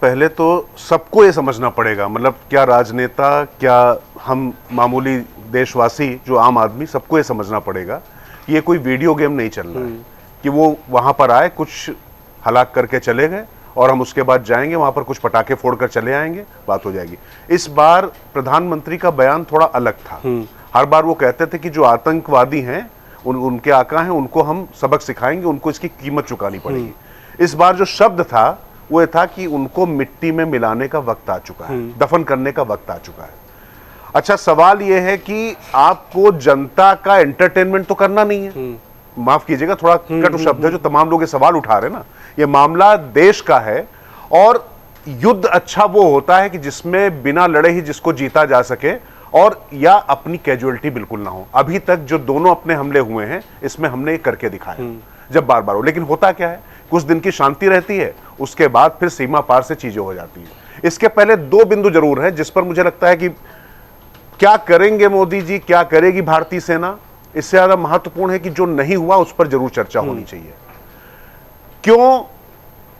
पहले तो सबको ये समझना पड़ेगा, मतलब क्या राजनेता, क्या हम मामूली देशवासी जो आम आदमी, सबको ये समझना पड़ेगा कि ये कोई वीडियो गेम नहीं चल रहा है कि वो वहां पर आए, कुछ हलाक करके चले गए और हम उसके बाद जाएंगे वहां पर कुछ पटाखे फोड़कर चले आएंगे, बात हो जाएगी। इस बार प्रधानमंत्री का बयान थोड़ा अलग था। हर बार वो कहते थे कि जो आतंकवादी हैं, उनके आका हैं, उनको हम सबक सिखाएंगे, उनको इसकी कीमत चुकानी पड़ेगी। इस बार जो शब्द था वो ये था कि उनको मिट्टी में मिलाने का वक्त आ चुका है, दफन करने का वक्त आ चुका है। अच्छा, सवाल ये है कि आपको जनता का एंटरटेनमेंट तो करना नहीं है। माफ कीजिएगा, थोड़ा कटु शब्द है जो तमाम लोग ये सवाल उठा रहे हैं ना, ये मामला देश का है। और युद्ध अच्छा वो होता है कि जिसमें बिना लड़े ही जिसको जीता जा सके और या अपनी कैजुअलिटी बिल्कुल ना हो। अभी तक जो दोनों अपने हमले हुए हैं इसमें हमने ये करके दिखाया, जब बार बार हो। लेकिन होता क्या है, कुछ दिन की शांति रहती है, उसके बाद फिर सीमा पार से चीजें हो जाती हैं। इसके पहले दो बिंदु जरूर है जिस पर मुझे लगता है कि क्या करेंगे मोदी जी, क्या करेगी भारतीय सेना, इससे ज्यादा महत्वपूर्ण है कि जो नहीं हुआ उस पर जरूर चर्चा होनी चाहिए। क्यों?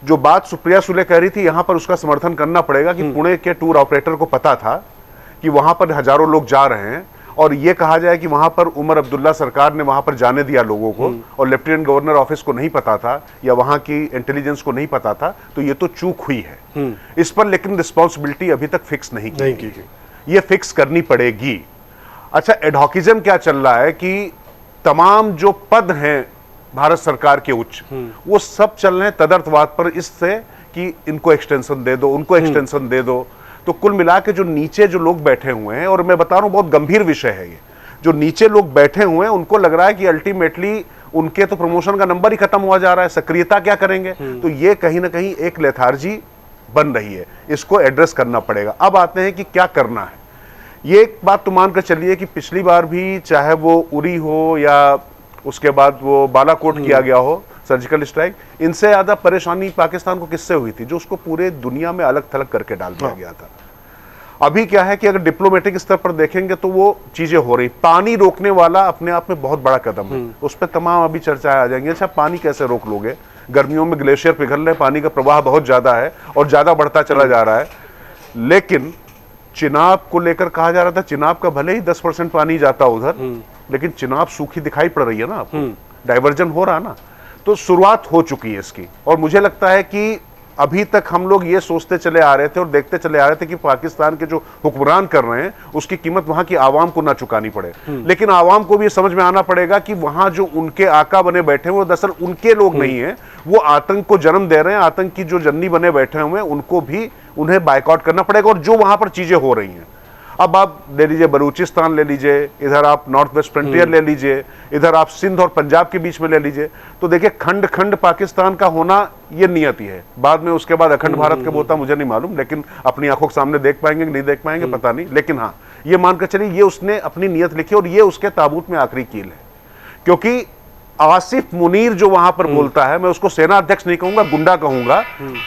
जो बात सुप्रिया सुले कह रही थी, यहां पर उसका समर्थन करना पड़ेगा कि पुणे के टूर ऑपरेटर को पता था कि वहां पर हजारों लोग जा रहे हैं, और यह कहा जाए कि वहां पर उमर अब्दुल्ला सरकार ने वहां पर जाने दिया लोगों को और लेफ्टिनेंट गवर्नर ऑफिस को नहीं पता था या वहां की इंटेलिजेंस को नहीं पता था, तो ये तो चूक हुई है। इस पर लेकिन रिस्पॉन्सिबिलिटी अभी तक फिक्स नहीं की गई, ये फिक्स करनी पड़ेगी। अच्छा, एडहॉकिज्म क्या चल रहा है कि तमाम जो पद हैं भारत सरकार के उच्च, वो सब चल रहे हैं तदर्थवाद पर, इससे कि इनको एक्सटेंशन दे दो, उनको एक्सटेंशन दे दो। तो कुल मिला के जो नीचे जो लोग बैठे हुए हैं, और मैं बता रहा हूं बहुत गंभीर विषय है ये, जो नीचे लोग बैठे हुए हैं उनको लग रहा है कि अल्टीमेटली उनके तो प्रमोशन का नंबर ही खत्म हुआ जा रहा है, सक्रियता क्या करेंगे। तो ये कहीं ना कहीं एक लेथार्जी बन रही है, इसको एड्रेस करना पड़ेगा। अब आते हैं कि क्या करना है। ये एक बात तो मानकर चलिए कि पिछली बार भी, चाहे वो उरी हो या उसके बाद वो बालाकोट किया गया हो सर्जिकल स्ट्राइक, इनसे ज्यादा परेशानी पाकिस्तान को किससे हुई थी, जो उसको पूरे दुनिया में अलग थलग करके डाल दिया गया था। अभी क्या है कि अगर डिप्लोमेटिक स्तर पर देखेंगे तो वो चीजें हो रही। पानी रोकने वाला अपने आप में बहुत बड़ा कदम है, उस पर तमाम अभी चर्चाएं आ जाएंगी। अच्छा, पानी कैसे रोक लोगे? गर्मियों में ग्लेशियर पिघल रहे, पानी का प्रवाह बहुत ज्यादा है और ज्यादा बढ़ता चला जा रहा है। लेकिन चिनाब को लेकर कहा जा रहा था, चिनाब का भले ही 10% पानी जाता उधर, लेकिन चिनाब सूखी दिखाई पड़ रही है ना आपको, डाइवर्जन हो रहा ना। तो शुरुआत हो चुकी है इसकी, और मुझे लगता है कि अभी तक हम लोग ये सोचते चले आ रहे थे और देखते चले आ रहे थे कि पाकिस्तान के जो हुक्मरान कर रहे हैं उसकी कीमत वहां की आवाम को ना चुकानी पड़े। लेकिन आवाम को भी ये समझ में आना पड़ेगा कि वहां जो उनके आका बने बैठे हैं वो दरअसल उनके लोग नहीं है, वो आतंक को जन्म दे रहे हैं। आतंक की जो जन्नी बने बैठे हुए हैं उनको भी उन्हें बायकॉट करना पड़ेगा, और जो वहां पर चीजें हो रही हैं। अब आप ले लीजिए बलूचिस्तान ले लीजिए, इधर आप नॉर्थ वेस्ट फ्रंटियर ले लीजिए, इधर आप सिंध और पंजाब के बीच में ले लीजिए, तो देखिए खंड खंड पाकिस्तान का होना ये नियति है। बाद में उसके बाद अखंड भारत कब होता मुझे नहीं मालूम, लेकिन अपनी आंखों के सामने देख पाएंगे कि नहीं देख पाएंगे पता नहीं। लेकिन हाँ, ये मानकर चलिए ये उसने अपनी नियत लिखी और ये उसके ताबूत में आखिरी कील है। क्योंकि आसिफ मुनीर जो वहां पर बोलता है, मैं उसको सेना अध्यक्ष नहीं कहूंगा, गुंडा कहूंगा,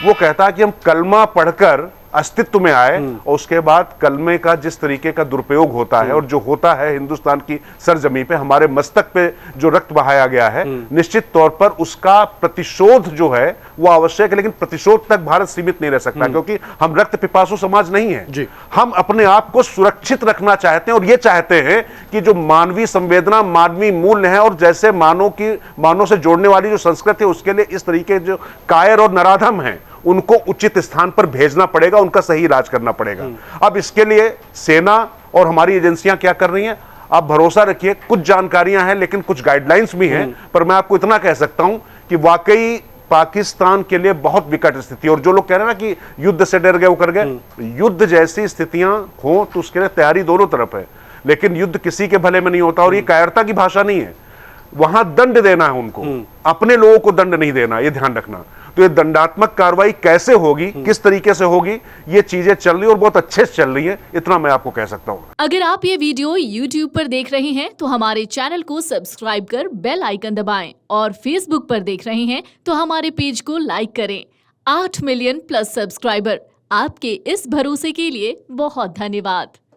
वो कहता है कि हम कलमा पढ़कर अस्तित्व में आए, और उसके बाद कलमे का जिस तरीके का दुरुपयोग होता है और जो होता है हिंदुस्तान की सरजमी पे, हमारे मस्तक पे जो रक्त बहाया गया है, निश्चित तौर पर उसका प्रतिशोध जो है वो आवश्यक है। लेकिन प्रतिशोध तक भारत सीमित नहीं रह सकता, क्योंकि हम रक्त पिपासु समाज नहीं है। हम अपने आप को सुरक्षित रखना चाहते हैं और ये चाहते हैं कि जो मानवीय संवेदना, मानवीय मूल्य है और जैसे मानव से जोड़ने वाली जो संस्कृति है, उसके लिए इस तरीके जो कायर और नराधम है उनको उचित स्थान पर भेजना पड़ेगा, उनका सही इलाज करना पड़ेगा। अब इसके लिए सेना और हमारी एजेंसियां क्या कर रही हैं, आप भरोसा रखिए, कुछ जानकारियां हैं लेकिन कुछ गाइडलाइंस भी हैं। पर मैं आपको इतना कह सकता हूं कि वाकई पाकिस्तान के लिए बहुत विकट स्थिति, और जो लोग कह रहे हैं ना कि युद्ध से डर गए वो कर गए, युद्ध जैसी स्थितियां हो तो उसके लिए तैयारी दोनों तरफ है, लेकिन युद्ध किसी के भले में नहीं होता। और ये कायरता की भाषा नहीं है, वहां दंड देना है उनको, अपने लोगों को दंड नहीं देना, ये ध्यान रखना। तो ये दंडात्मक कार्रवाई कैसे होगी, किस तरीके से होगी, ये चीजें चल रही है और बहुत अच्छे से चल रही है, इतना मैं आपको कह सकता हूँ। अगर आप ये वीडियो YouTube पर देख रहे हैं तो हमारे चैनल को सब्सक्राइब कर बेल आइकन दबाएं, और Facebook पर देख रहे हैं तो हमारे पेज को लाइक करें। 8 मिलियन प्लस सब्सक्राइबर, आपके इस भरोसे के लिए बहुत धन्यवाद।